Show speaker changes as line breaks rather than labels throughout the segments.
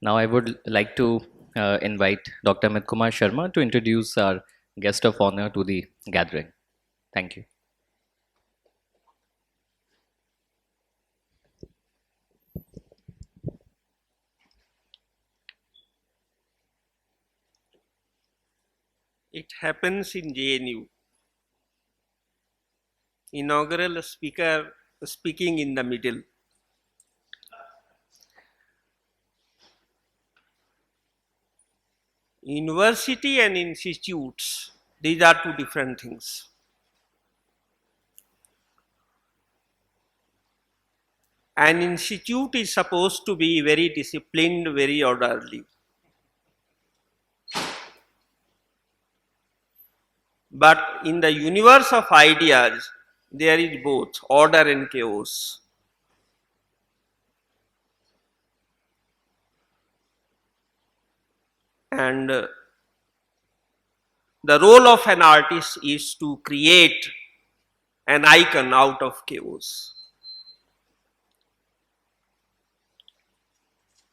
Now I would like to invite Dr. Amit Kumar Sharma to introduce our guest of honor to the gathering. Thank you.
It happens in JNU. Inaugural speaker speaking in the middle. University and institutes, these are two different things. An institute is supposed to be very disciplined, very orderly. But in the universe of ideas, there is both order and chaos. And the role of an artist is to create an icon out of chaos.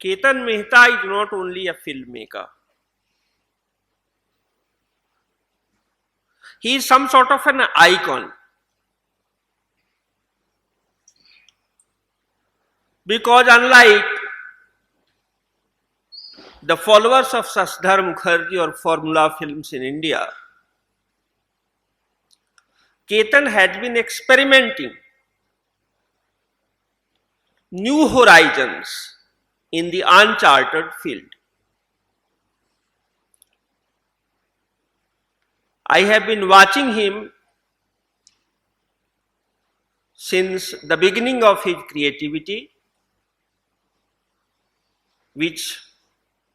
Ketan Mehta is not only a filmmaker. He is some sort of an icon. Because unlike the followers of Sardar Mukherjee or Formula Films in India, Ketan had been experimenting new horizons in the uncharted field. I have been watching him since the beginning of his creativity, which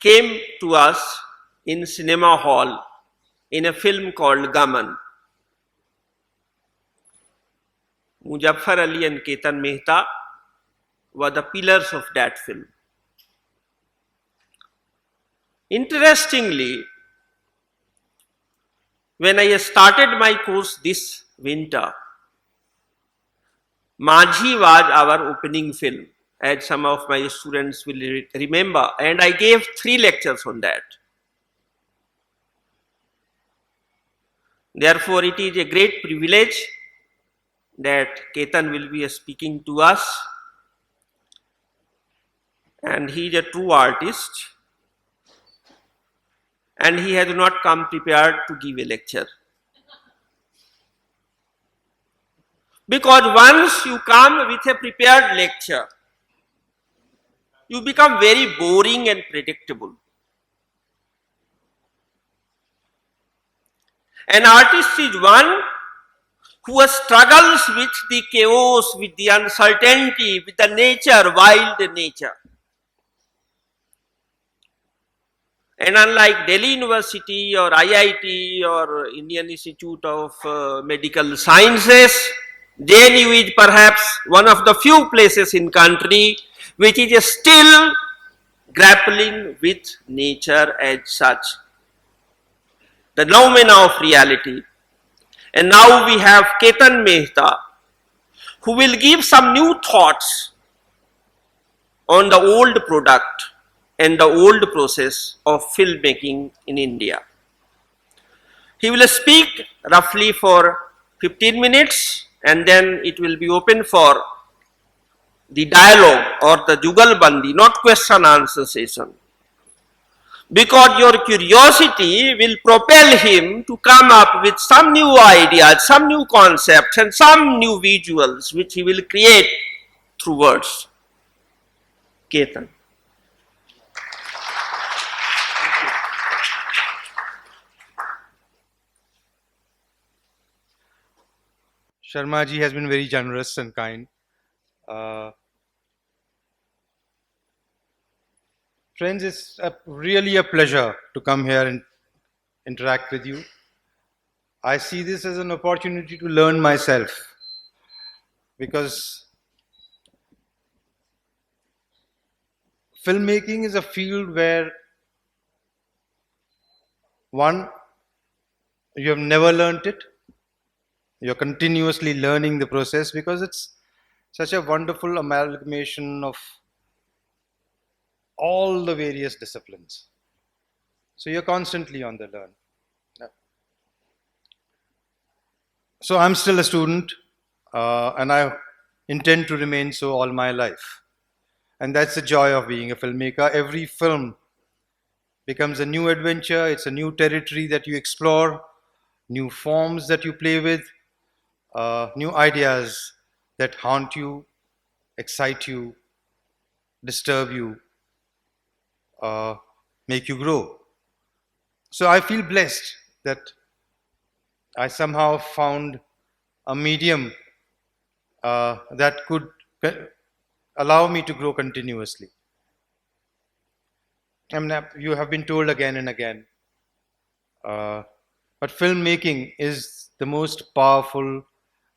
came to us in cinema hall in a film called Gaman. Muzaffar Ali and Ketan Mehta were the pillars of that film. Interestingly, when I started my course this winter, Majhi was our opening film, as some of my students will remember, and I gave 3 lectures on that. Therefore, it is a great privilege that Ketan will be speaking to us, and he is a true artist, and he has not come prepared to give a lecture. Because once you come with a prepared lecture, you become very boring and predictable. An artist is one who struggles with the chaos, with the uncertainty, with the nature, wild nature. And unlike Delhi University or IIT or Indian Institute of Medical Sciences, JNU is perhaps one of the few places in country which is still grappling with nature as such, the phenomena of reality. And now we have Ketan Mehta, who will give some new thoughts on the old product and the old process of filmmaking in India. He will speak roughly for 15 minutes and then it will be open for the dialogue or the Jugalbandi, not question answer session. Because your curiosity will propel him to come up with some new ideas, some new concepts and some new visuals which he will create through words. Ketan.
Sharma ji has been very generous and kind. Friends, it's really a pleasure to come here and interact with you. I see this as an opportunity to learn myself, because filmmaking is a field where, one, you have never learnt it. You're continuously learning the process because it's such a wonderful amalgamation of all the various disciplines. So you're constantly on the learn. So I'm still a student, and I intend to remain so all my life. And that's the joy of being a filmmaker. Every film becomes a new adventure. It's a new territory that you explore, new forms that you play with, new ideas that haunt you, excite you, disturb you, make you grow. So I feel blessed that I somehow found a medium that could allow me to grow continuously. I mean, you have been told again and again, but filmmaking is the most powerful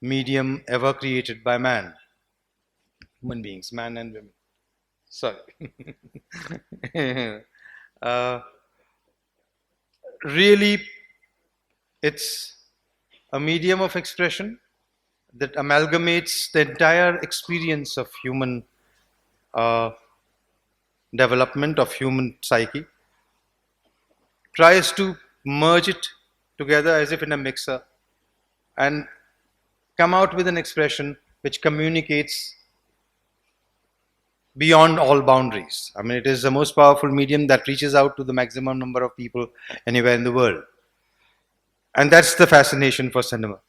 medium ever created by man. Human beings, man and women. Sorry. uh, Really, it's a medium of expression that amalgamates the entire experience of human development, of human psyche, tries to merge it together as if in a mixer, and come out with an expression which communicates beyond all boundaries. I mean, it is the most powerful medium that reaches out to the maximum number of people anywhere in the world. And that's the fascination for cinema.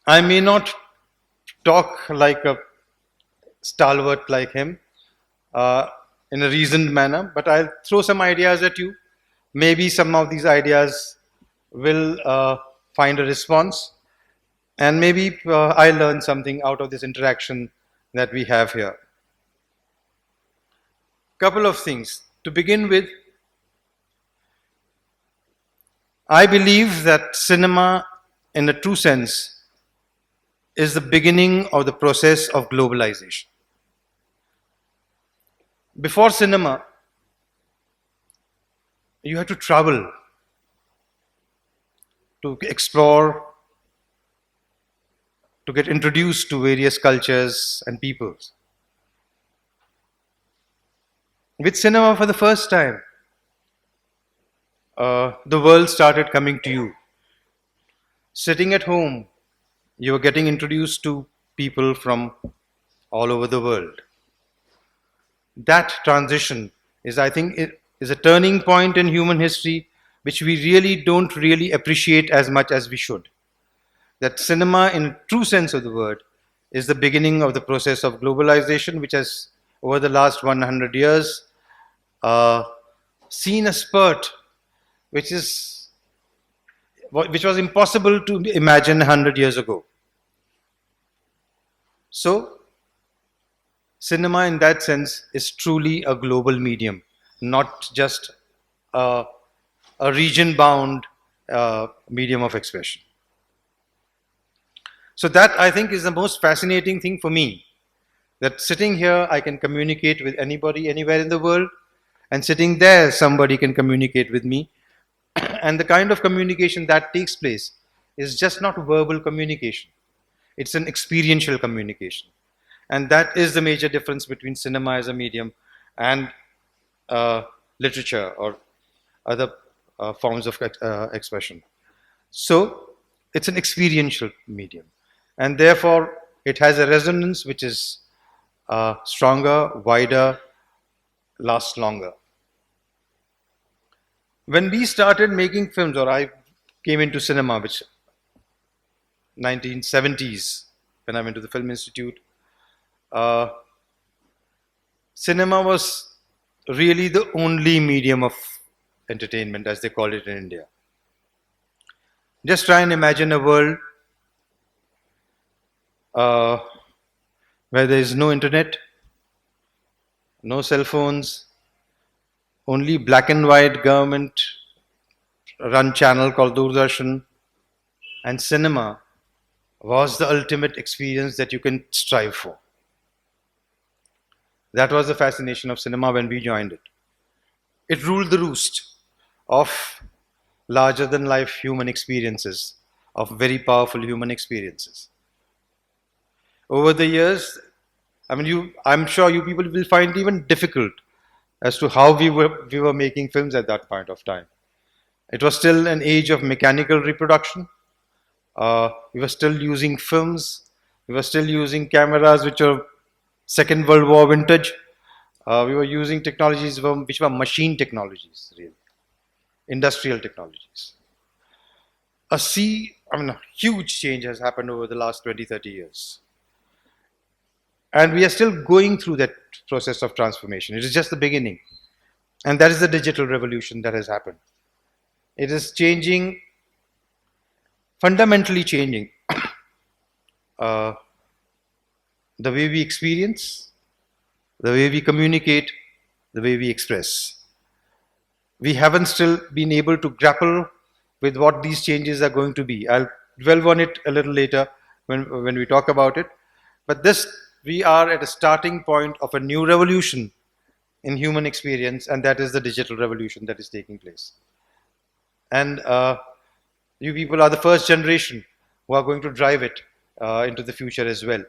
I may not talk like a stalwart like him in a reasoned manner, but I'll throw some ideas at you. Maybe some of these ideas will find a response, and maybe I learn something out of this interaction that we have here. Couple of things. To begin with, I believe that cinema, in a true sense, is the beginning of the process of globalization. Before cinema, you had to travel to explore, to get introduced to various cultures and peoples. With cinema, for the first time, the world started coming to you. Sitting at home, you were getting introduced to people from all over the world. That transition is, I think, it is a turning point in human history which we really don't really appreciate as much as we should. That cinema, in true sense of the word, is the beginning of the process of globalization, which has, over the last 100 years, seen a spurt which was impossible to imagine 100 years ago. So, cinema in that sense is truly a global medium, not just a region-bound medium of expression. So that, I think, is the most fascinating thing for me, that sitting here I can communicate with anybody anywhere in the world, and sitting there somebody can communicate with me. And the kind of communication that takes place is just not verbal communication. It's an experiential communication. And that is the major difference between cinema as a medium and literature or other forms of expression. So it's an experiential medium. And therefore, it has a resonance which is stronger, wider, lasts longer. When we started making films, or I came into cinema, which 1970s, when I went to the Film Institute, cinema was really the only medium of entertainment, as they call it in India. Just try and imagine a world where there is no internet, no cell phones, only black and white government run channel called Doordarshan, and cinema was the ultimate experience that you can strive for. That was the fascination of cinema when we joined it. It ruled the roost of larger than life human experiences, of very powerful human experiences. Over the years, I mean, I'm sure you people will find it even difficult as to how we were making films at that point of time. It was still an age of mechanical reproduction. We were still using films. We were still using cameras which are Second World War vintage. We were using technologies which were machine technologies, really, industrial technologies. A huge change has happened over the last 20, 30 years. And we are still going through that process of transformation. It is just the beginning. And that is the digital revolution that has happened. It is changing, fundamentally changing uh, the way we experience, the way we communicate, the way we express. We haven't still been able to grapple with what these changes are going to be. I'll dwell on it a little later when we talk about it. But we are at a starting point of a new revolution in human experience, and that is the digital revolution that is taking place. And you people are the first generation who are going to drive it into the future as well.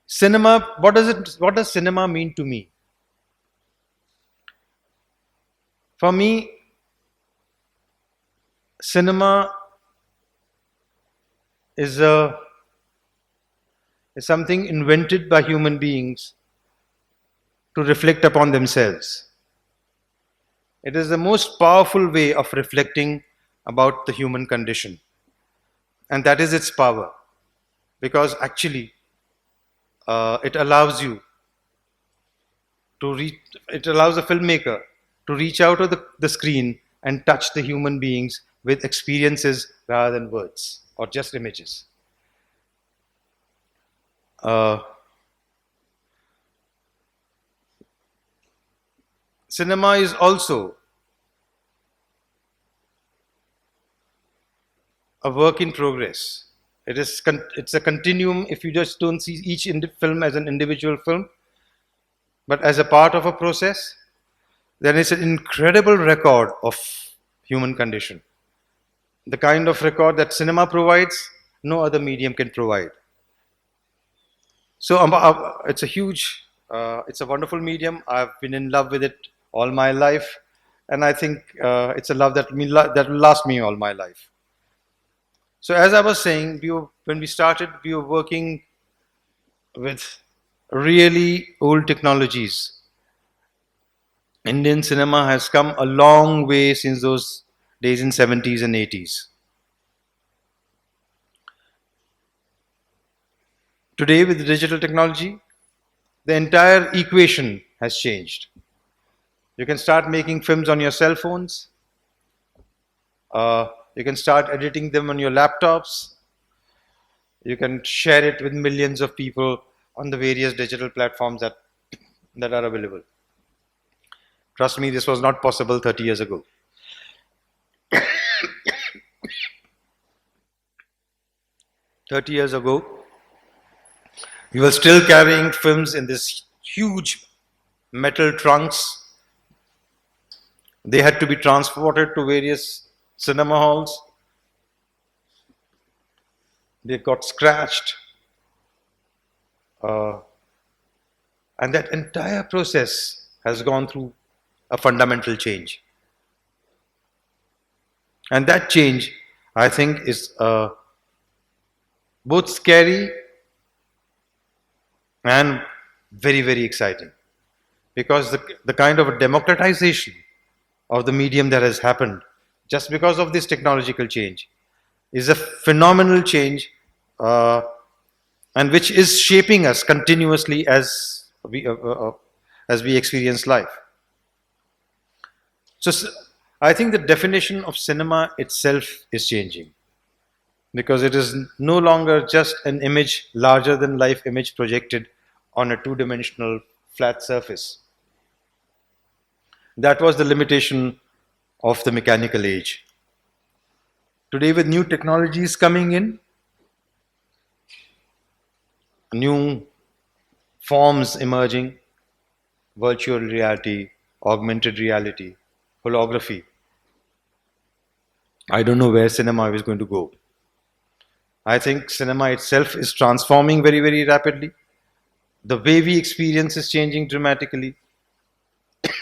Cinema, what does cinema mean to me? For me, cinema is something invented by human beings to reflect upon themselves. It is the most powerful way of reflecting about the human condition. And that is its power. Because actually, it allows you to it allows a filmmaker to reach out of the screen and touch the human beings with experiences rather than words or just images. Cinema is also a work in progress. It's a continuum. If you just don't see each film as an individual film, but as a part of a process, then it's an incredible record of human condition. The kind of record that cinema provides, no other medium can provide. So it's it's a wonderful medium. I've been in love with it all my life, and I think it's a love that will last me all my life. So as I was saying, when we started, we were working with really old technologies. Indian cinema has come a long way since those days in 70s and 80s. Today with digital technology, the entire equation has changed. You can start making films on your cell phones. You can start editing them on your laptops. You can share it with millions of people on the various digital platforms that are available. Trust me, this was not possible 30 years ago. 30 years ago, we were still carrying films in these huge metal trunks. They had to be transported to various cinema halls. They got scratched. And that entire process has gone through a fundamental change. And that change, I think, is both scary and very, very exciting. Because the kind of democratization of the medium that has happened just because of this technological change is a phenomenal change and which is shaping us continuously as we experience life. So I think the definition of cinema itself is changing because it is no longer just an image, larger than life image projected on a two-dimensional flat surface. That was the limitation of the mechanical age. Today, with new technologies coming in, new forms emerging, virtual reality, augmented reality, holography, I don't know where cinema is going to go. I think cinema itself is transforming very, very rapidly. The way we experience is changing dramatically.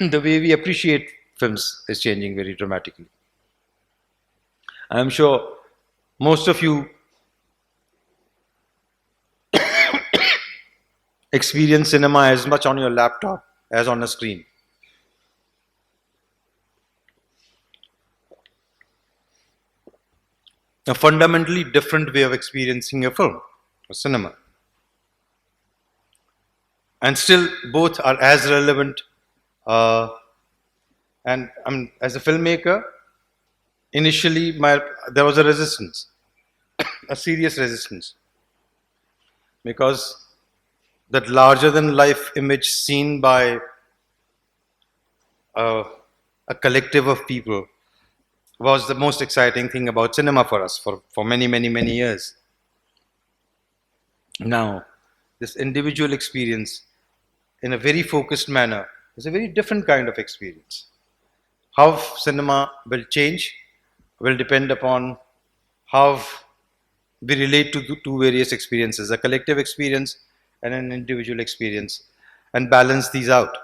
The way we appreciate films is changing very dramatically. I'm sure most of you experience cinema as much on your laptop as on a screen. A fundamentally different way of experiencing a film or cinema. And still, both are as relevant. And as a filmmaker, initially there was a resistance, a serious resistance, because that larger than life image seen by a collective of people was the most exciting thing about cinema for us for many, many, many years. Now, this individual experience in a very focused manner is a very different kind of experience. How cinema will change will depend upon how we relate to the two various experiences, a collective experience and an individual experience, and balance these out.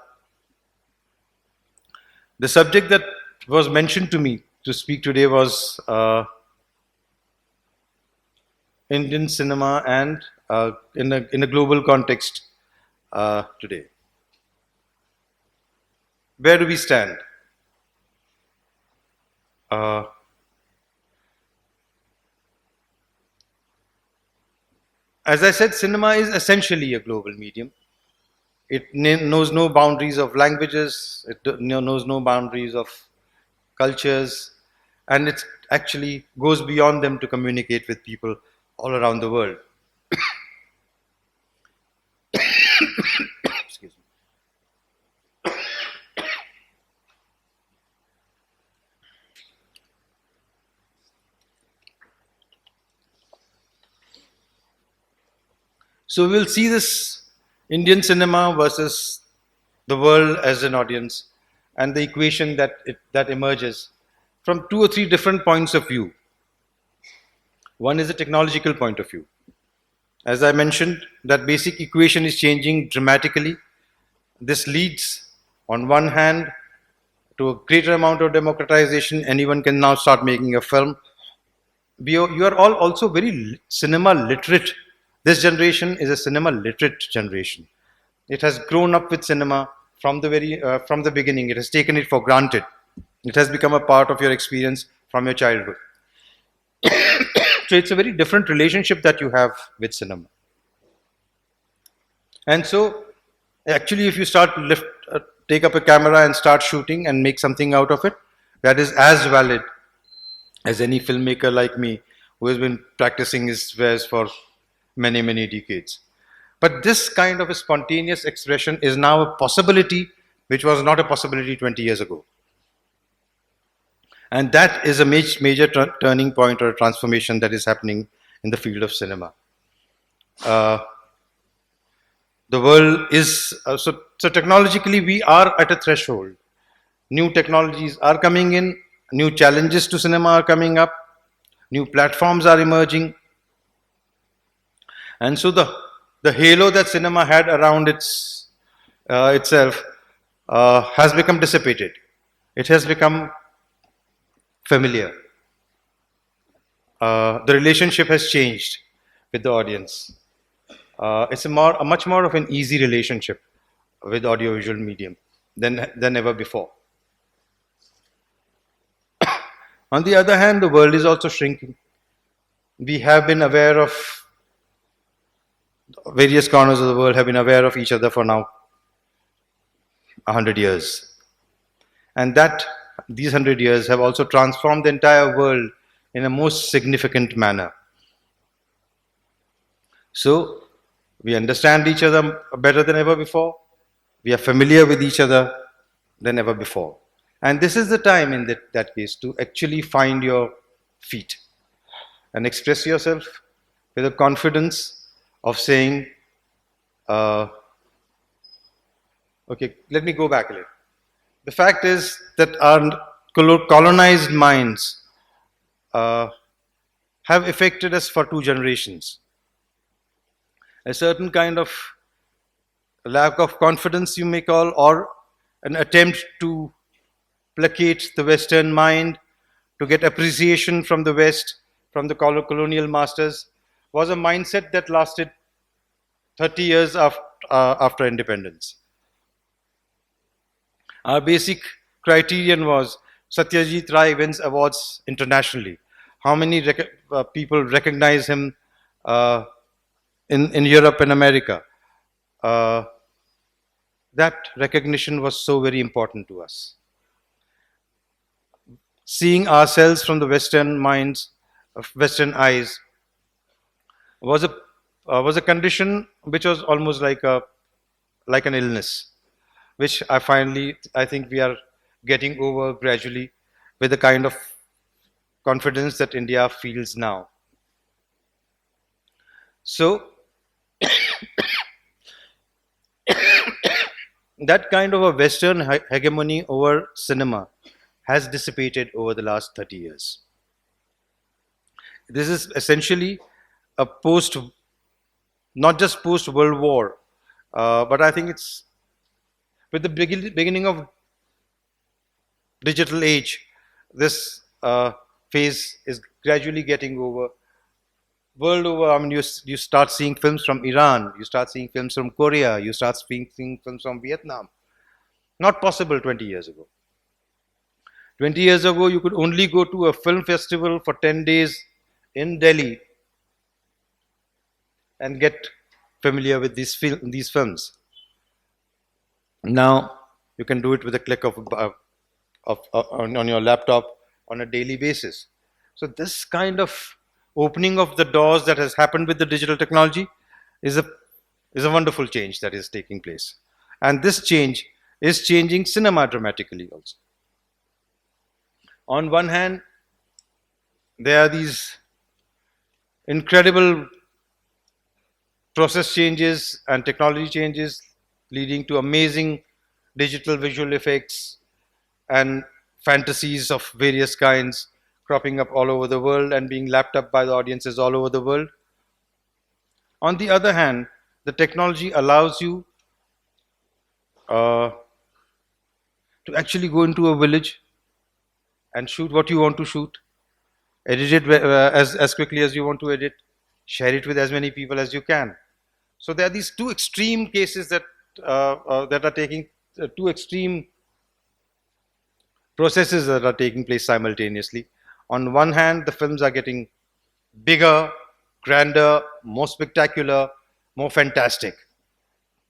The subject that was mentioned to me to speak today was Indian cinema and in a global context today. Where do we stand? As I said, cinema is essentially a global medium. It knows no boundaries of languages, it knows no boundaries of cultures, and it actually goes beyond them to communicate with people all around the world. Excuse me. So we'll see this Indian cinema versus the world as an audience, and the equation that emerges from two or three different points of view. One is a technological point of view. As I mentioned, that basic equation is changing dramatically. This leads, on one hand, to a greater amount of democratization. Anyone can now start making a film. You are all also very cinema literate. This generation is a cinema literate generation. It has grown up with cinema from the beginning. It has taken it for granted. It has become a part of your experience from your childhood. So it's a very different relationship that you have with cinema. And so, actually, if you take up a camera and start shooting and make something out of it, that is as valid as any filmmaker like me who has been practicing his wares for many, many decades. But this kind of a spontaneous expression is now a possibility which was not a possibility 20 years ago. And that is a major turning point or a transformation that is happening in the field of cinema. The world is, so technologically we are at a threshold. New technologies are coming in, new challenges to cinema are coming up, new platforms are emerging. And so the halo that cinema had around itself has become dissipated. It has become familiar. The relationship has changed with the audience. It's a much more of an easy relationship with audiovisual medium than ever before. On the other hand, the world is also shrinking. We have been aware of various corners of the world have been aware of each other for now 100 years. And these 100 years have also transformed the entire world in a most significant manner. So, we understand each other better than ever before. We are familiar with each other than ever before. And this is the time in that case to actually find your feet and express yourself with a confidence of saying, okay, let me go back a little. The fact is that our colonized minds have have affected us for 2 generations. A certain kind of lack of confidence, you may call, or an attempt to placate the Western mind, to get appreciation from the West, from the colonial masters, was a mindset that lasted 30 years after independence. Our basic criterion was Satyajit Ray wins awards internationally. How many people recognize him in Europe and America? That recognition was so very important to us. Seeing ourselves from the Western minds, of Western eyes, was a condition which was almost like an illness, which I think we are getting over gradually with the kind of confidence that India feels now. So that kind of a Western hegemony over cinema has dissipated over the last 30 years. This is essentially a not just post World War, but I think it's with the beginning of digital age, this phase is gradually getting over. World over, I mean, you start seeing films from Iran, you start seeing films from Korea, you start seeing films from Vietnam. Not possible 20 years ago. 20 years ago, you could only go to a film festival for 10 days in Delhi and get familiar with these films. Now, you can do it with a click on your laptop on a daily basis. So this kind of opening of the doors that has happened with the digital technology is a wonderful change that is taking place. And this change is changing cinema dramatically also. On one hand, there are these incredible process changes and technology changes leading to amazing digital visual effects and fantasies of various kinds cropping up all over the world and being lapped up by the audiences all over the world. On the other hand, the technology allows you to actually go into a village and shoot what you want to shoot, edit it as quickly as you want to edit, share it with as many people as you can. So there are these two extreme cases that are taking two extreme processes that are taking place simultaneously. On one hand, the films are getting bigger, grander, more spectacular, more fantastic.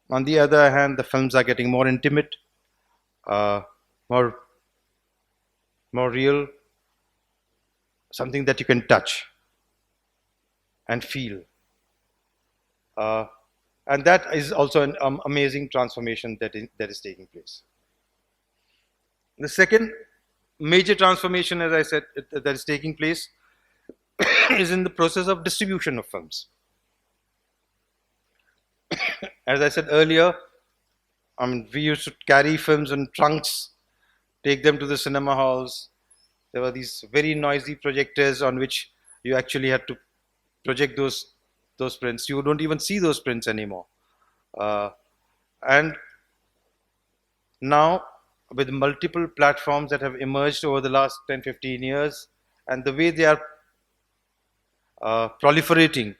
On the other hand, the films are getting more intimate, more real, something that you can touch and feel. And that is also an amazing transformation that is taking place. The second major transformation, as I said, that is taking place is in the process of distribution of films. As I said earlier, I mean, we used to carry films in trunks, take them to the cinema halls. There were these very noisy projectors on which you actually had to project those prints. You don't even see those prints anymore. And now, with multiple platforms that have emerged over the last 10-15 years, and the way they are proliferating,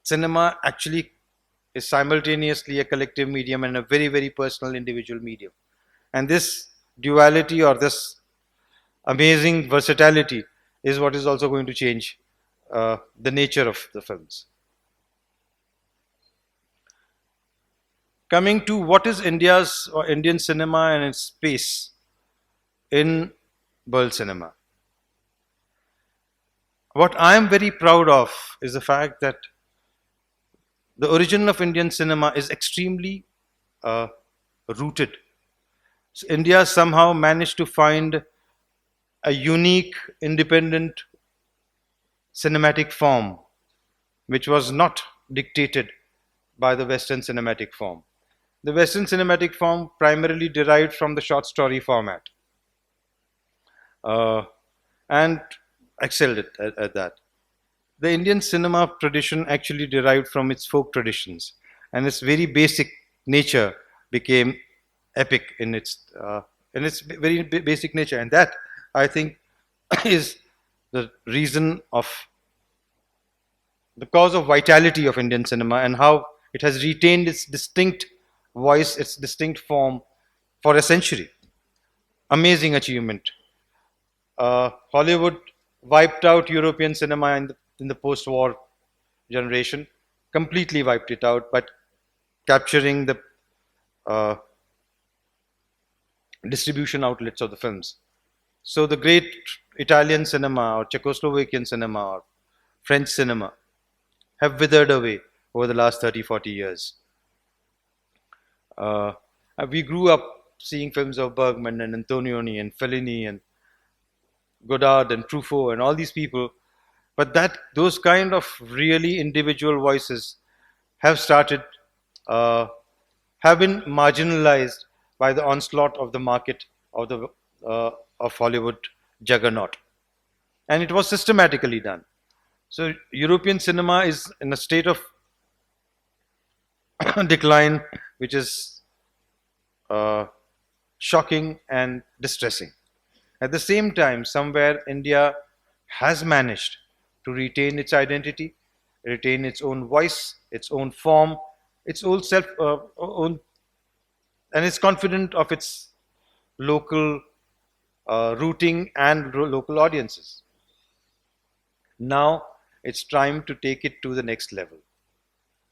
cinema actually is simultaneously a collective medium and a very, very personal individual medium. And this duality or this amazing versatility is what is also going to change the nature of the films. Coming to what is India's or Indian cinema and its space in world cinema. What I am very proud of is the fact that the origin of Indian cinema is extremely rooted. So India somehow managed to find a unique, independent cinematic form which was not dictated by the Western cinematic form. The Western cinematic form primarily derived from the short story format and excelled at that. the Indian cinema tradition actually derived from its folk traditions, and its very basic nature became epic in its very basic nature, and that I think is the reason of the cause of vitality of Indian cinema and how it has retained its distinct voice, its distinct form for a century. Amazing achievement. Hollywood wiped out European cinema in the post-war generation, completely wiped it out, but capturing the uh, distribution outlets of the films. So the great Italian cinema or Czechoslovakian cinema or French cinema have withered away over the last 30, 40 years. Uh, we grew up seeing films of Bergman and Antonioni and Fellini and Godard and Truffaut and all these people, but that those kind of really individual voices have started have been marginalized by the onslaught of the market of the of Hollywood juggernaut, and it was systematically done. So European cinema is in a state of decline, which is uh, shocking and distressing. At the same time, somewhere India has managed to retain its identity, retain its own voice, its own form, its own own, and is confident of its local rooting and local audiences. Now it's time to take it to the next level.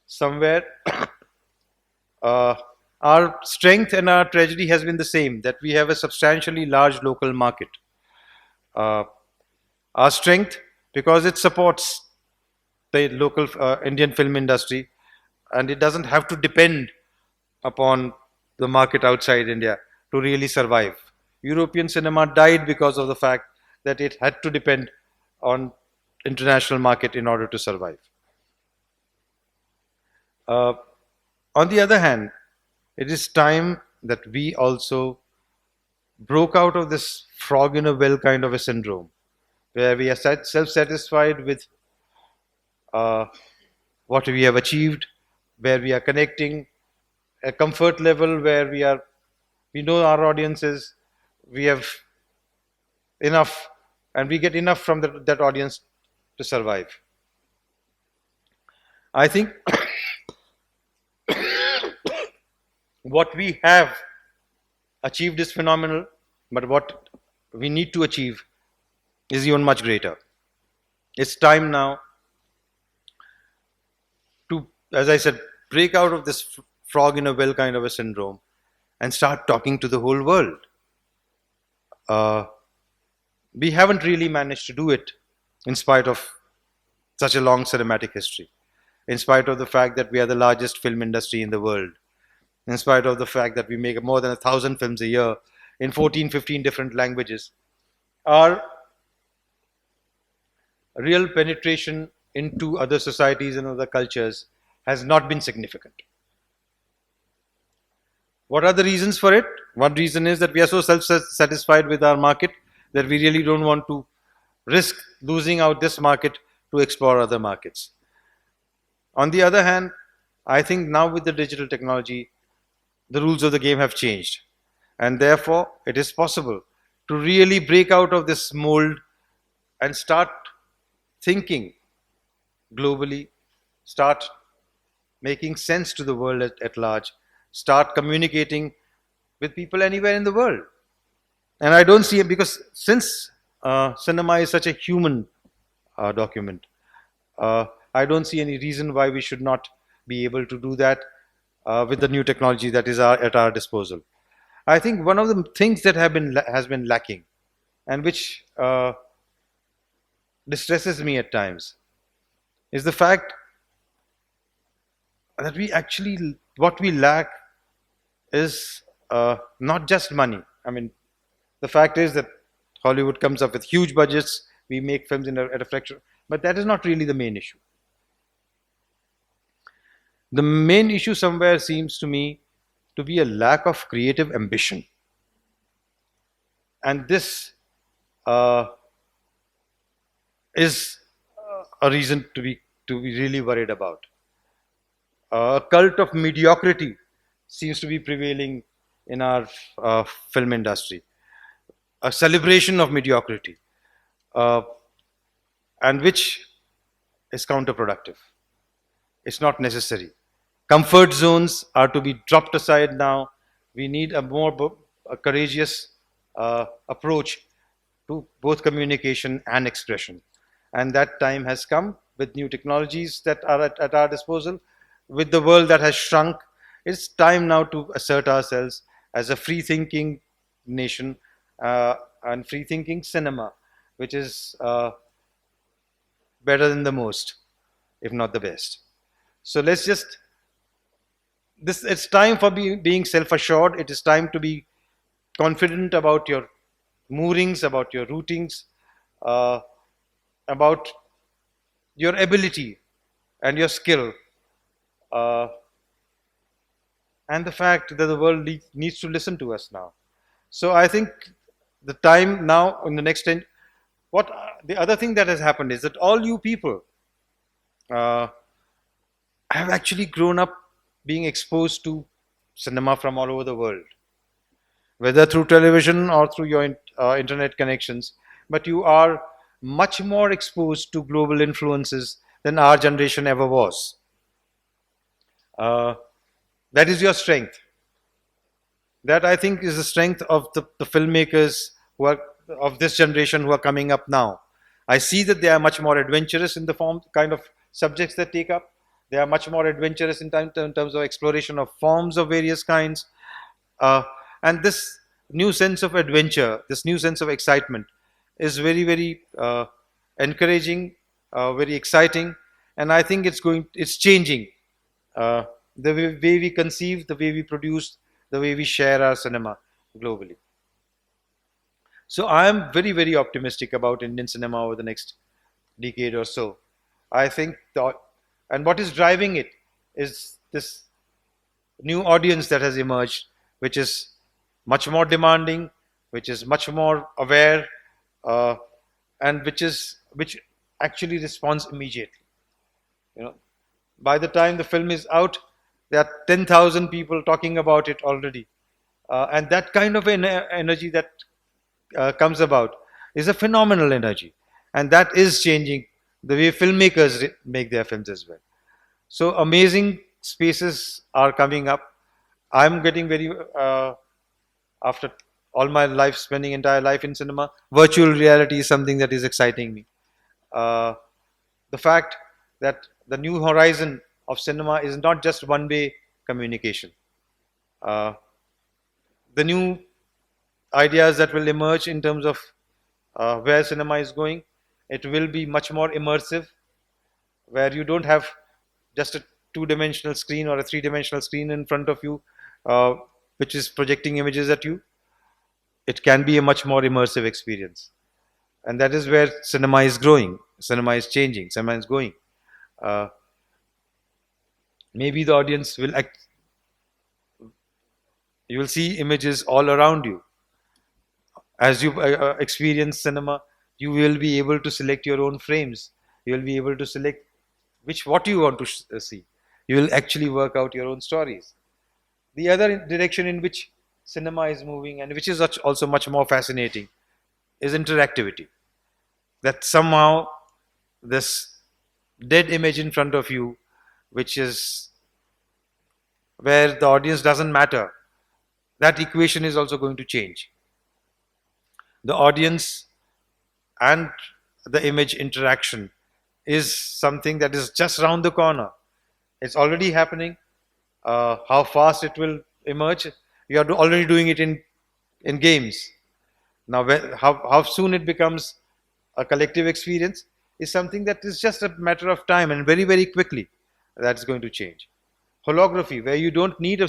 Somewhere, uh, our strength and our tragedy has been the same, that we have a substantially large local market. Uh, our strength, because it supports the local Indian film industry, and it doesn't have to depend upon the market outside India to really survive. European cinema died because of the fact that it had to depend on international market in order to survive. Uh, on the other hand, it is time that we also broke out of this frog in a well kind of a syndrome, where we are self-satisfied with uh, what we have achieved, where we are connecting a comfort level where we know our audiences, we have enough, and we get enough from that audience to survive. I think what we have achieved is phenomenal, but what we need to achieve is even much greater. It's time now to, as I said, break out of this frog in a well kind of a syndrome and start talking to the whole world. Uh, we haven't really managed to do it in spite of such a long cinematic history, in spite of the fact that we are the largest film industry in the world, in spite of the fact that we make more than 1,000 films a year in 14, 15 different languages. Our real penetration into other societies and other cultures has not been significant. What are the reasons for it? One reason is that we are so self-satisfied with our market that we really don't want to risk losing out this market to explore other markets. On the other hand, I think now with the digital technology, the rules of the game have changed. And therefore, it is possible to really break out of this mold and start thinking globally, start making sense to the world at large, start communicating with people anywhere in the world. And I don't see it because since cinema is such a human document, I don't see any reason why we should not be able to do that with the new technology that is at our disposal. I think one of the things that has been lacking, and which distresses me at times, is the fact that what we lack is not just money. I mean, the fact is that Hollywood comes up with huge budgets, we make films at a fraction, but that is not really the main issue. The main issue somewhere seems to me to be a lack of creative ambition. And this is a reason to be really worried about. A cult of mediocrity seems to be prevailing in our film industry. A celebration of mediocrity, uh, and which is counterproductive. It's not necessary. Comfort zones are to be dropped aside now. We need a courageous approach to both communication and expression. And that time has come with new technologies that are at our disposal, with the world that has shrunk. It's time now to assert ourselves as a free thinking nation and free thinking cinema, which is better than the most, if not the best. So let's just this it's time for being self-assured. It is time to be confident about your moorings, about your routings, uh, about your ability and your skill, uh, and the fact that the world needs to listen to us now. So I think the time now in the next 10, what the other thing that has happened is that all you people uh, have actually grown up being exposed to cinema from all over the world, whether through television or through your internet connections. But you are much more exposed to global influences than our generation ever was. Uh, that is your strength. That I think is the strength of the filmmakers who are of this generation who are coming up now. I see that they are much more adventurous in the form kind of subjects they take up. They are much more adventurous in terms of exploration of forms of various kinds. Uh, and this new sense of adventure, this new sense of excitement is very, very encouraging, very exciting. And I think it's changing the way we conceive, the way we produce, the way we share our cinema globally. So I am very, very optimistic about Indian cinema over the next decade or so. I think, and what is driving it is this new audience that has emerged, which is much more demanding, which is much more aware, uh, and which actually responds immediately. You know, by the time the film is out, there are 10,000 people talking about it already, and that kind of energy that comes about is a phenomenal energy, and that is changing the way filmmakers make their films as well. So amazing spaces are coming up. I'm getting very after all my life spending entire life in cinema, virtual reality is something that is exciting me. Uh, the fact that the new horizon of cinema is not just one way communication. Uh, the new ideas that will emerge in terms of where cinema is going, it will be much more immersive, where you don't have just a two-dimensional screen or a three-dimensional screen in front of you, uh, which is projecting images at you. It can be a much more immersive experience. And that is where cinema is growing, cinema is changing, cinema is going. Uh, maybe the audience will you will see images all around you. As you experience cinema, you will be able to select your own frames. You will be able to select what you want to see. You will actually work out your own stories. The other direction in which cinema is moving, and which is also much more fascinating, is interactivity. That somehow this dead image in front of you, which is where the audience doesn't matter, that equation is also going to change. The audience and the image interaction is something that is just around the corner. It's already happening. How fast it will emerge, you are already doing it in games. Now, how soon it becomes a collective experience is something that is just a matter of time, and very, very quickly that's going to change. Holography, where you don't need a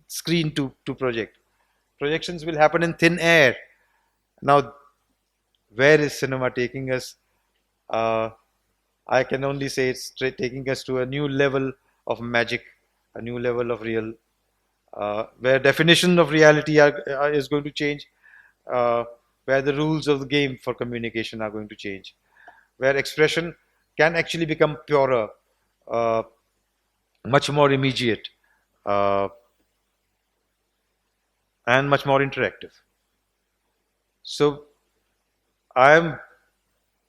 screen to project. Projections will happen in thin air. Now, where is cinema taking us? I can only say it's taking us to a new level of magic, a new level of real, where definition of reality is going to change, where the rules of the game for communication are going to change, where expression can actually become purer, uh, much more immediate, uh, and much more interactive. So I am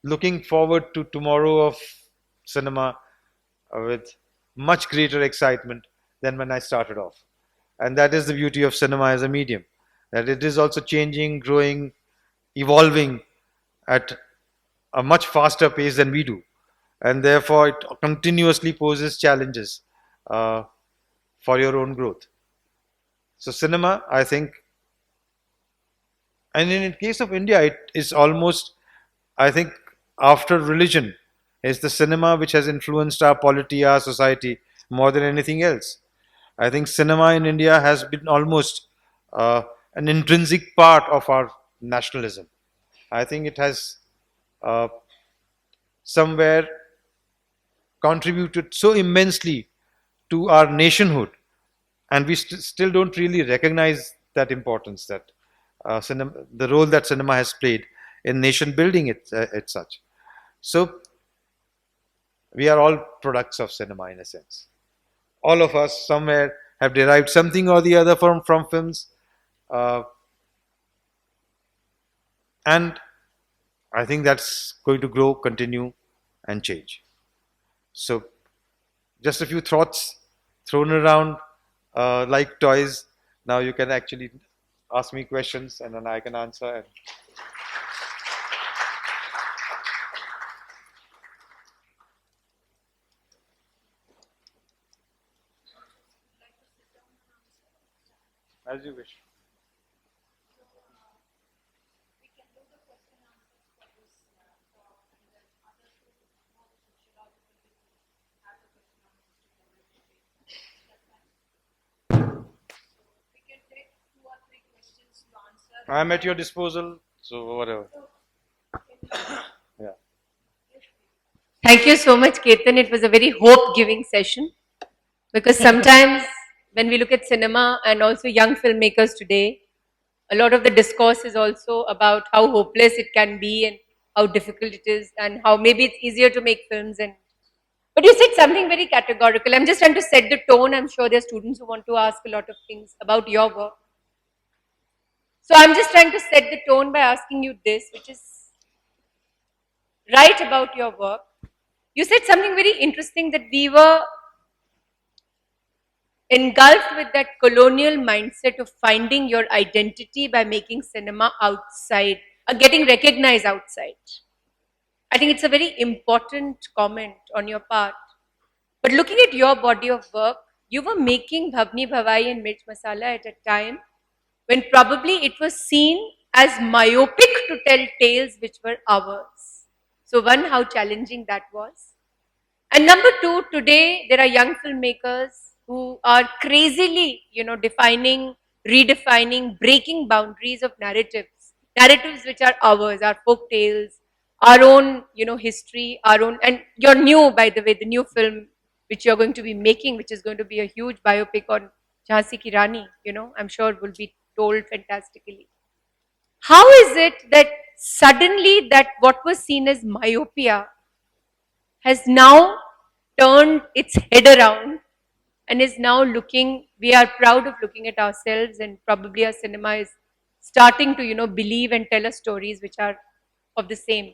looking forward to tomorrow of cinema with much greater excitement than when I started off. And that is the beauty of cinema as a medium, that it is also changing, growing, evolving at a much faster pace than we do. And therefore, it continuously poses challenges uh, for your own growth. So, cinema, I think, and in the case of India, it is almost, I think, after religion, is the cinema which has influenced our polity, our society more than anything else. I think cinema in India has been almost an intrinsic part of our nationalism. I think it has uh, somewhere contributed so immensely to our nationhood, and we still don't really recognize that importance, that the role that cinema has played in nation building it such. So we are all products of cinema in a sense. All of us somewhere have derived something or the other from films, uh, and I think that's going to grow, continue, and change. So just a few thoughts thrown around like toys. Now you can actually ask me questions, and then I can answer. And as you wish. I'm at your disposal, so whatever. Yeah.
Thank you so much, Ketan. It was a very hope-giving session because sometimes when we look at cinema and also young filmmakers today, a lot of the discourse is also about how hopeless it can be and how difficult it is and how maybe it's easier to make films. And but you said something very categorical. I'm just trying to set the tone. I'm sure there are students who want to ask a lot of things about your work. So I'm just trying to set the tone by asking you this, which is right about your work. You said something very interesting, that we were engulfed with that colonial mindset of finding your identity by making cinema outside, getting recognized outside. I think it's a very important comment on your part. But looking at your body of work, you were making Bhavni Bhavai and Mirch Masala at a time when probably it was seen as myopic to tell tales which were ours. So one, how challenging that was. And number two, today there are young filmmakers who are crazily, defining, redefining, breaking boundaries of narratives which are ours, our folk tales, our own, history, our own. And you're new, by the way, the new film which you're going to be making, which is going to be a huge biopic on Jhansi Ki Rani, I'm sure will be told fantastically. How is it that suddenly that what was seen as myopia has now turned its head around and is now looking, we are proud of looking at ourselves, and probably our cinema is starting to, believe and tell us stories which are of the same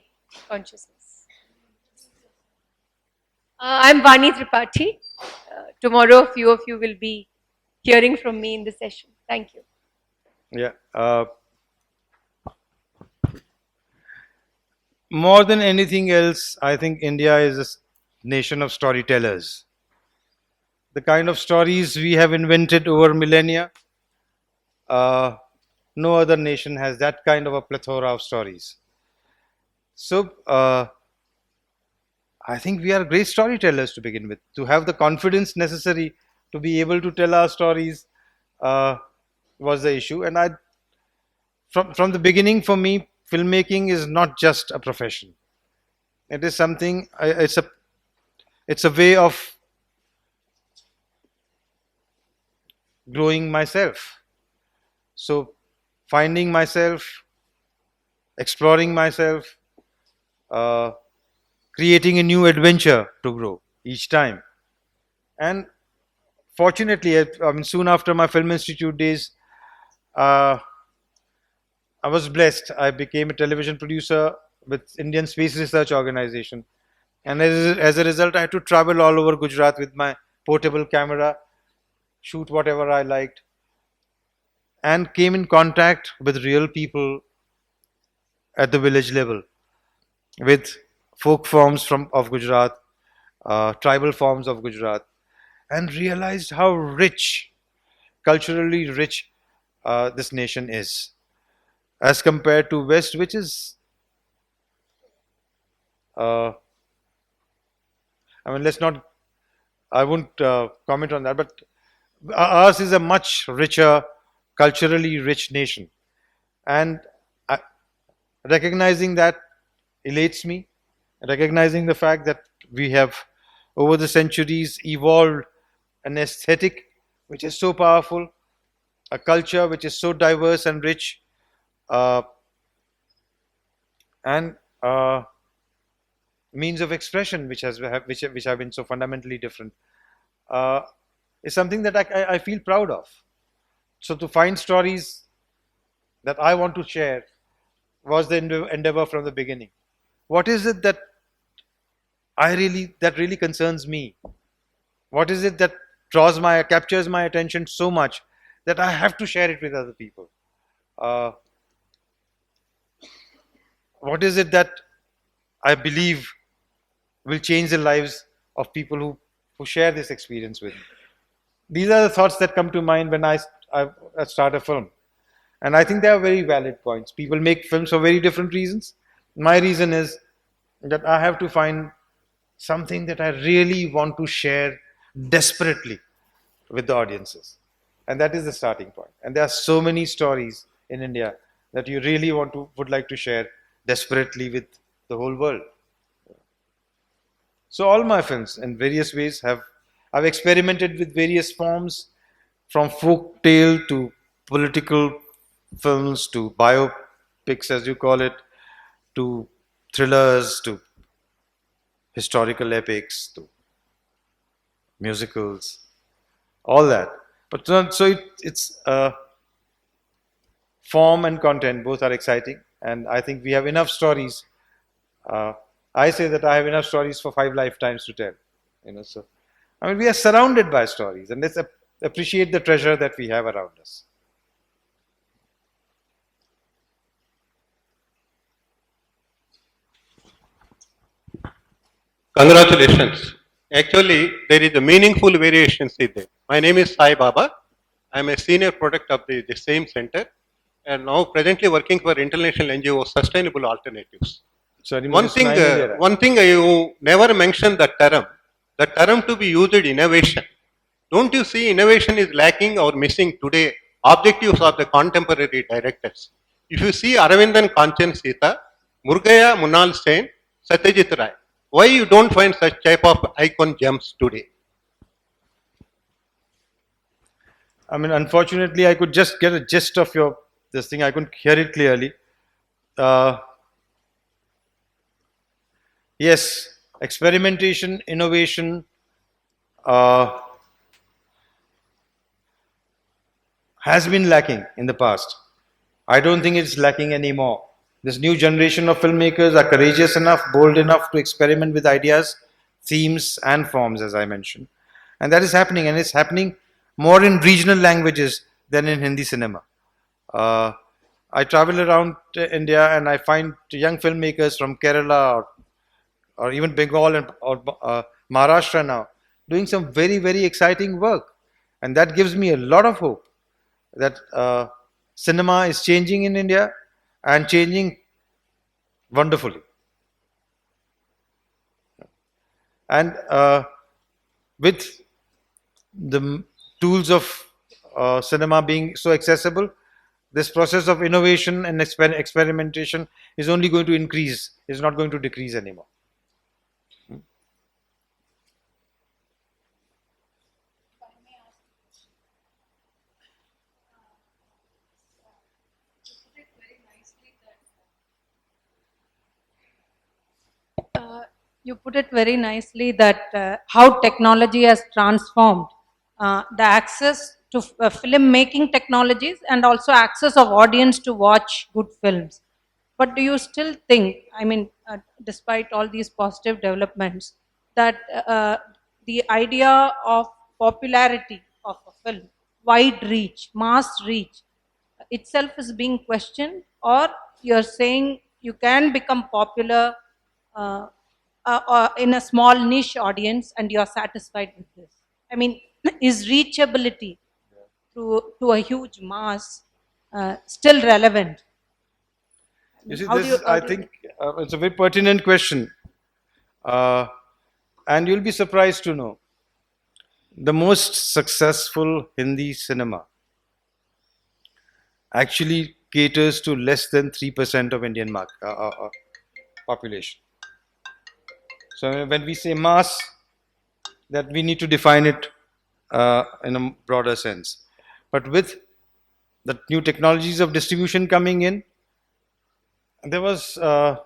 consciousness. I'm Vani Tripathi. Tomorrow, a few of you will be hearing from me in the session. Thank you.
Yeah. More than anything else, I think India is a nation of storytellers. The kind of stories we have invented over millennia, no other nation has that kind of a plethora of stories. So, I think we are great storytellers to begin with. To have the confidence necessary to be able to tell our stories was the issue. And from the beginning, for me, filmmaking is not just a profession. It is something. It's a way of growing myself. So, finding myself, exploring myself, creating a new adventure to grow each time. And fortunately, I mean, soon after my Film Institute days, uh, I was blessed. I became a television producer with Indian Space Research Organization. And as a result, I had to travel all over Gujarat with my portable camera, shoot whatever I liked, and came in contact with real people at the village level, with folk forms of Gujarat, tribal forms of Gujarat, and realized how rich, culturally rich, this nation is, as compared to West, which is, uh, I mean, let's not, I won't comment on that, but ours is a much richer, culturally rich nation. And I, recognizing that elates me, recognizing the fact that we have, over the centuries, evolved an aesthetic which is so powerful, a culture which is so diverse and rich, uh, and means of expression which have been so fundamentally different, uh, is something that I feel proud of. So to find stories that I want to share was the endeavor from the beginning. What is it that that really concerns me? What is it that captures my attention so much that I have to share it with other people? Uh, what is it that I believe will change the lives of people who share this experience with me? These are the thoughts that come to mind when I start a film. And I think they are very valid points. People make films for very different reasons. My reason is that I have to find something that I really want to share desperately with the audiences. And that is the starting point. And there are so many stories in India that you really would like to share desperately with the whole world. So all my films in various ways I've experimented with various forms, from folk tale to political films to biopics, as you call it, to thrillers to historical epics to musicals, all that. But it's form and content both are exciting, and I think we have enough stories. Uh, I say that I have enough stories for 5 lifetimes to tell. So I mean, we are surrounded by stories, and let's appreciate the treasure that we have around us.
Congratulations. Actually, there is a meaningful variations in there. My name is Sai Baba. I am a senior product of the same center and now presently working for international NGO Sustainable Alternatives.
Sorry, मुझे सुनाई नहीं दे रहा.
One thing you never mentioned the term to be used innovation. Don't you see innovation is lacking or missing today objectives of the contemporary directors? If you see Aravindan Kanchan Sita, Murgaya Munal Sen, Satyajit Ray, why you don't find such type of icon gems today?
I mean, unfortunately, I could just get a gist of this thing. I couldn't hear it clearly. Yes, experimentation, innovation has been lacking in the past. I don't think it's lacking anymore. This new generation of filmmakers are courageous enough, bold enough to experiment with ideas, themes, and forms, as I mentioned. And that is happening, and it's happening more in regional languages than in Hindi cinema. I travel around India and I find young filmmakers from Kerala or even Bengal or Maharashtra now doing some very, very exciting work. And that gives me a lot of hope that cinema is changing in India and changing wonderfully. And with the tools of cinema being so accessible, this process of innovation and experimentation is only going to increase, is not going to decrease anymore.
You put it very nicely that how technology has transformed the access to film making technologies and also access of audience to watch good films. But do you still think, I mean, despite all these positive developments, that the idea of popularity of a film, wide reach, mass reach, itself is being questioned, or you're saying you can become popular uh, in a small niche audience and you're satisfied with this? I mean, is reachability to a huge mass still relevant? I
You
mean,
see,
how do you,
this I think it's a very pertinent question, uh, and you'll be surprised to know the most successful Hindi cinema actually caters to less than 3% of Indian population. So when we say mass, that we need to define it in a broader sense. But with the new technologies of distribution coming in, there was, I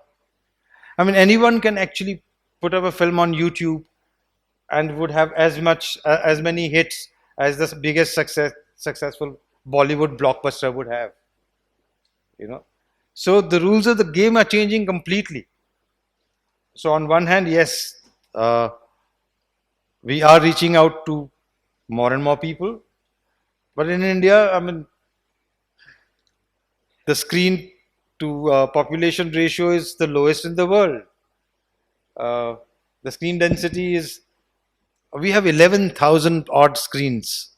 mean, anyone can actually put up a film on YouTube and would have as many hits as the biggest successful Bollywood blockbuster would have. You know, so the rules of the game are changing completely. So on one hand, yes, we are reaching out to more and more people, but in India, I mean, the screen to population ratio is the lowest in the world. Uh, the screen density is, we have 11,000 odd screens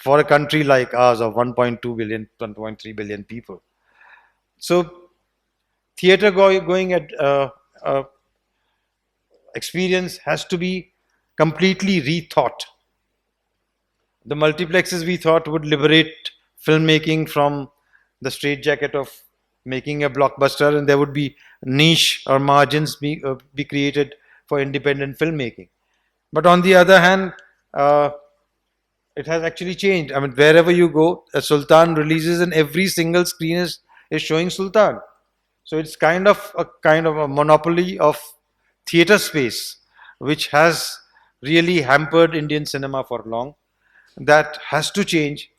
for a country like ours of 1.2 billion, 1.3 billion people. So theater going at experience has to be completely rethought. The multiplexes we thought would liberate filmmaking from the straitjacket of making a blockbuster, and there would be niche or margins be created for independent filmmaking. But on the other hand, it has actually changed. I mean, wherever you go, a Sultan releases, and every single screen is showing Sultan. So it's kind of a monopoly of theater space, which has really hampered Indian cinema for long. That has to change.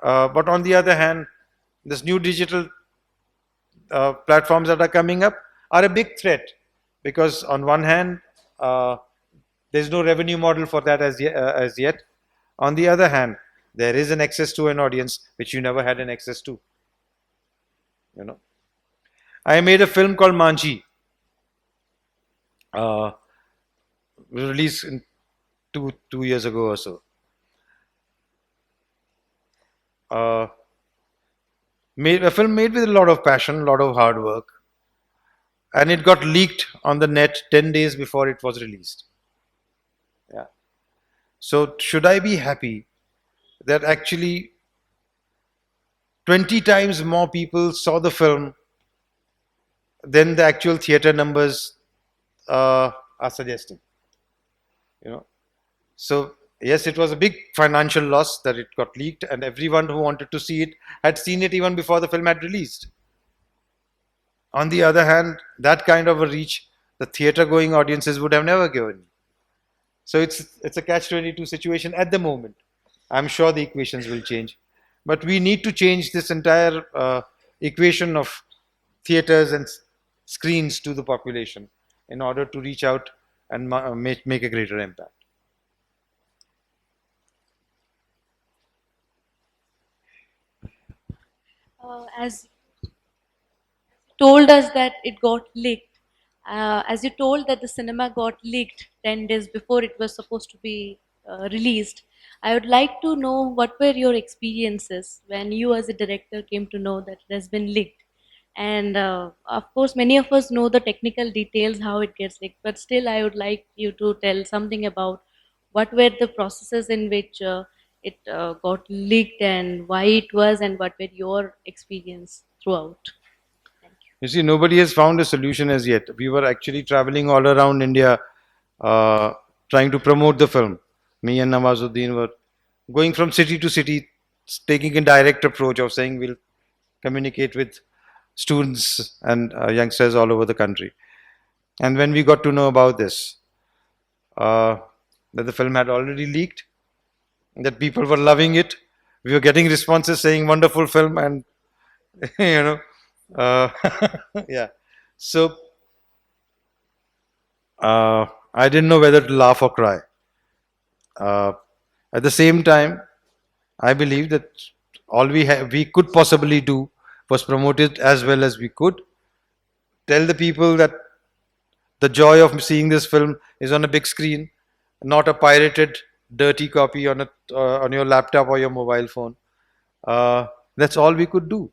But on the other hand, this new digital platforms that are coming up are a big threat, because on one hand, there's no revenue model for that as yet. On the other hand, there is an access to an audience which you never had an access to. You know, I made a film called Manji, uh, released in two years ago or so. Made a film made with a lot of passion, a lot of hard work, and it got leaked on the net 10 days before it was released. Yeah. So should I be happy that actually 20 times more people saw the film than the actual theater numbers are suggesting? You know, so yes, it was a big financial loss that it got leaked, and everyone who wanted to see it had seen it even before the film had released. On the other hand, that kind of a reach the theater going audiences would have never given. So it's a catch-22 situation at the moment. I'm sure the equations will change, but we need to change this entire equation of theaters and screens to the population in order to reach out and make a greater impact.
As told us that it got leaked, as you told that the cinema got leaked 10 days before it was supposed to be released, I would like to know what were your experiences when you as a director came to know that it has been leaked. And of course, many of us know the technical details, how it gets leaked, but still I would like you to tell something about what were the processes in which it got leaked and why it was, and what were your experience throughout. Thank you.
You see, nobody has found a solution as yet. We were actually traveling all around India, uh, trying to promote the film. Me and Nawazuddin were going from city to city, taking a direct approach of saying we'll communicate with students and youngsters all over the country. And when we got to know about this, that the film had already leaked, that people were loving it, we were getting responses saying wonderful film, and you know, uh, yeah. So I didn't know whether to laugh or cry. Uh, at the same time, I believe that all we could possibly do was promote it as well as we could. Tell the people that the joy of seeing this film is on a big screen, not a pirated, dirty copy on your laptop or your mobile phone. That's all we could do.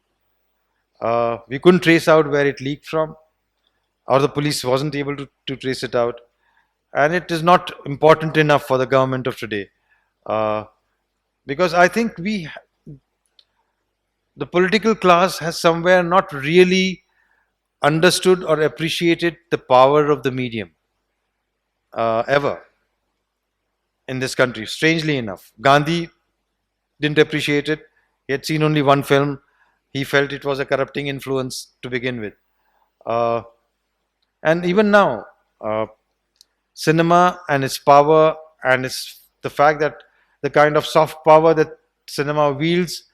We couldn't trace out where it leaked from, or the police wasn't able to trace it out. And it is not important enough for the government of today. Because I think the political class has somewhere not really understood or appreciated the power of the medium ever in this country. Strangely enough, Gandhi didn't appreciate it. He had seen only one film. He felt it was a corrupting influence to begin with. And even now, cinema and its power and the fact that the kind of soft power that cinema wields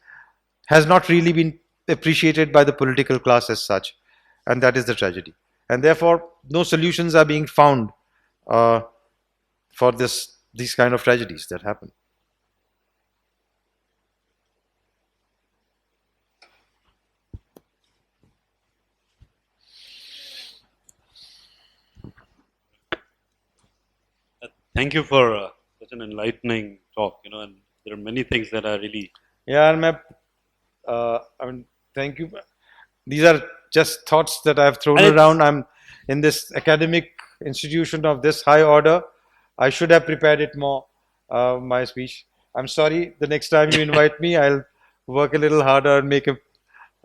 has not really been appreciated by the political class as such, and that is the tragedy. And therefore, no solutions are being found for these kind of tragedies that happen.
Thank you for such an enlightening talk. And there are many things that are really.
Yeah, and I mean, thank you. These are just thoughts that I've thrown around. I'm in this academic institution of this high order. I should have prepared it more, my speech. I'm sorry. The next time you invite me, I'll work a little harder and make a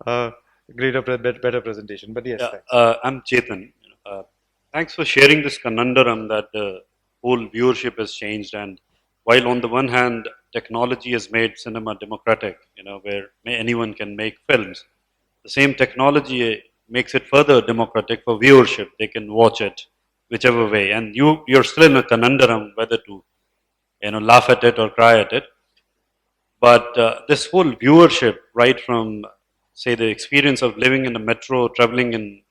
better presentation. But yes,
I'm Chetan. Thanks for sharing this conundrum that the whole viewership has changed. And while on the one hand, technology has made cinema democratic, where anyone can make films, the same technology makes it further democratic for viewership. They can watch it whichever way, and you're still in a conundrum whether to laugh at it or cry at it. But this whole viewership, right from say the experience of living in a metro, traveling in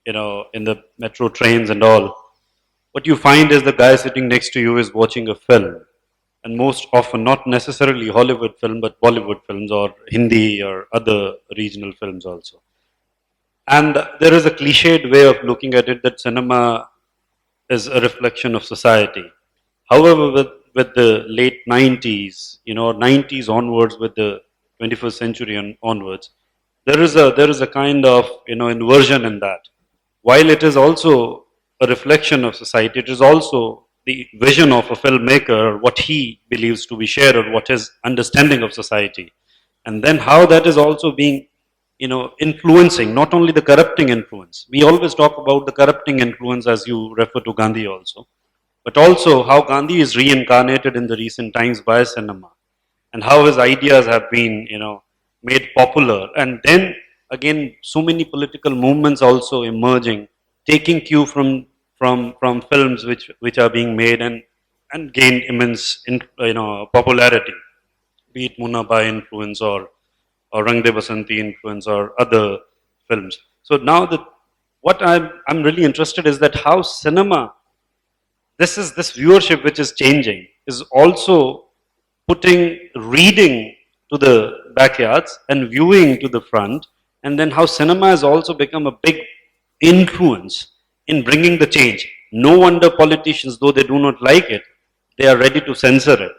in the metro trains and all, what you find is the guy sitting next to you is watching a film, and most often not necessarily Hollywood film but Bollywood films or Hindi or other regional films also. And there is a cliched way of looking at it that cinema is a reflection of society. However, with the late 90s, 90s onwards, with the 21st century and onwards, there is a kind of inversion in that. While it is also a reflection of society, it is also the vision of a filmmaker, what he believes to be shared, or what his understanding of society, and then how that is also being influencing, not only the corrupting influence. We always talk about the corrupting influence, as you refer to Gandhi also, but also how Gandhi is reincarnated in the recent times by cinema, and how his ideas have been made popular. And then again, so many political movements also emerging, taking cue from films which are being made and gained immense popularity, be it Munna Bhai influence or Rang De Basanti influence or other films. So now what I'm really interested is that how cinema, this viewership which is changing, is also putting reading to the backyards and viewing to the front, and then how cinema has also become a big influence in bringing the change. No wonder politicians, though they do not like it, they are ready to censor it.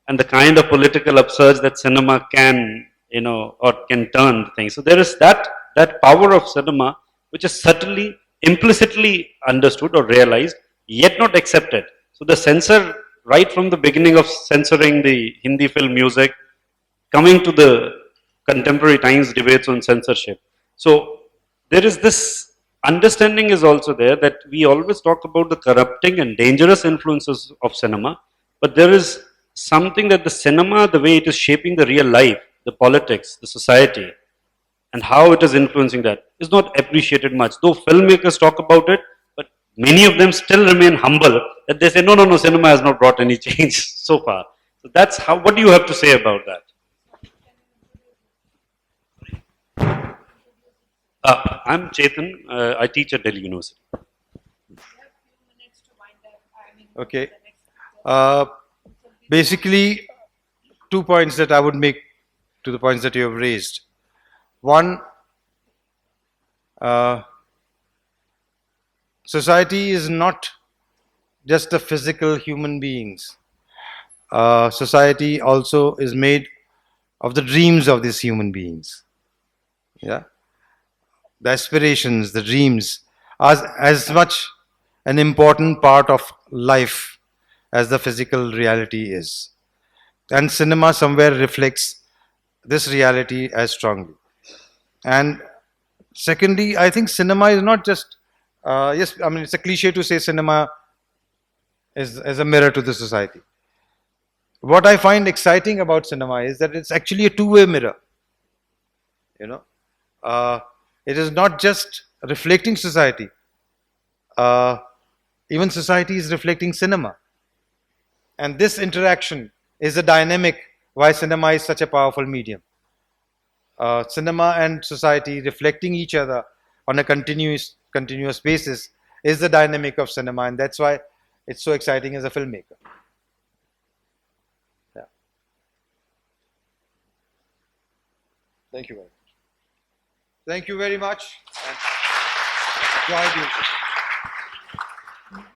And the kind of political upsurge that cinema can or can turn things. So there is that power of cinema which is subtly, implicitly understood or realized, yet not accepted. So the censor, right from the beginning of censoring the Hindi film music, coming to the contemporary times debates on censorship. So there is this understanding is also there that we always talk about the corrupting and dangerous influences of cinema, but there is something that the cinema, the way it is shaping the real life, the politics, the society, and how it is influencing that is not appreciated much. Though filmmakers talk about it, but many of them still remain humble that they say, no, no, no, cinema has not brought any change so far. So that's how, what do you have to say about that? I'm Chetan. I teach at Delhi University.
Okay. Uh, Basically, 2 points that I would make to the points that you have raised. One, society is not just the physical human beings. Society also is made of the dreams of these human beings. Yeah, the aspirations, the dreams, are as much an important part of life as the physical reality is. And cinema somewhere reflects this reality as strongly. And secondly, I think cinema is not just, yes, I mean, it's a cliche to say cinema is as a mirror to the society. What I find exciting about cinema is that it's actually a two-way mirror. You know, uh, it is not just reflecting society. Uh, Even society is reflecting cinema, and this interaction is the dynamic why cinema is such a powerful medium. Cinema and society reflecting each other on a continuous basis is the dynamic of cinema, and that's why it's so exciting as a filmmaker. Yeah. Thank you very much. Thank you very much. And enjoy the